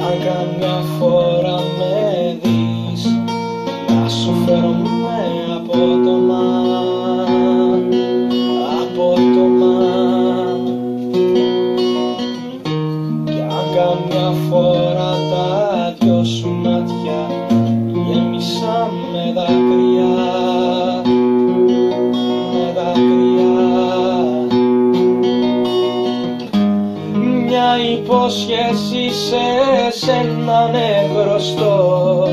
Αν καμιά φορά με δεις, να σου φέρω με απότομα, απότομα. Κι αν καμιά φορά τα δυο σου μάτια γέμισαν με δάκρυα, με δάκρυα, μια υπόσχεση σε σένα γνωστό,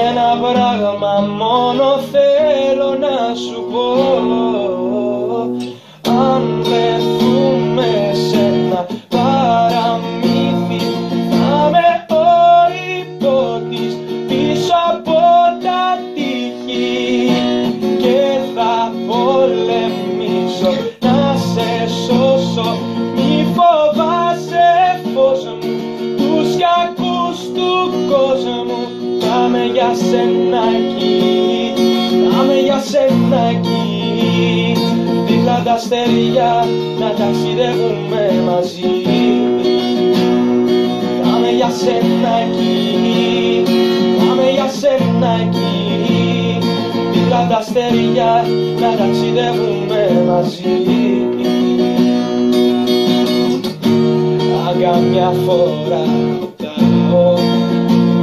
ένα πράγμα μόνο θέλω να σου πω. Αν βρεθούμε σε ένα παραμύθι, θα με ο υπότης πίσω από τα τείχη και θα πολεμήσω να σε σώσω. Μη φοβάσαι φως μου, τους κακούς του κόσμου. Θα με για σένα εκεί, θα με για σένα εκεί, δίπλα τα αστέρια να ταξιδεύουμε μαζί. Θα με για σένα εκεί, θα με για σένα εκεί, δίπλα τα αστέρια να ταξιδεύουμε μαζί. Αν καμιά φορά τα λέω,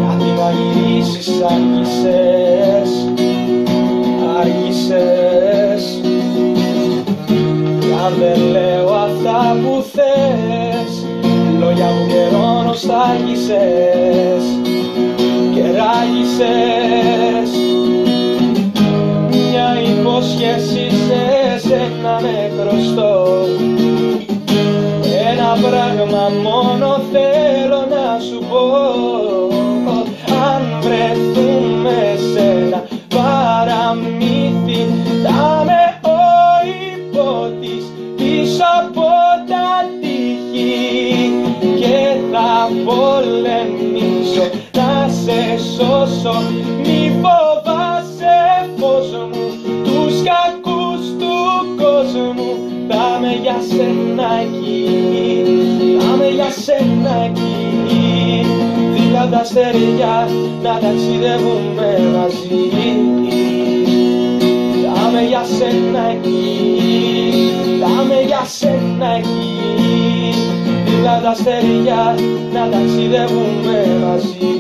κάτι να γυρίσεις άργησες, άργησες. Κι αν δεν λέω αυτά που θες, λόγια μου καιρό νοστάλγησες και ράγισες. Μια υπόσχεση σε σένα χρωστώ, ένα πράγμα μόνο θέλω να σου πω. Αν βρεθούμε σε ένα παραμύθι, θα με ο υπότης πίσω από τα τείχη και θα πολεμήσω να σε σώσω. Μη φοβάσαι φως μου, τους κακούς του κόσμου. Θα με για σένα εκεί, θα με για σένα εκεί, δίπλα τα αστέρια να ταξιδεύουμε μαζί. Θα με για σένα εκεί, θα με για σένα εκεί, δίπλα τα αστέρια να ταξιδεύουμε μαζί.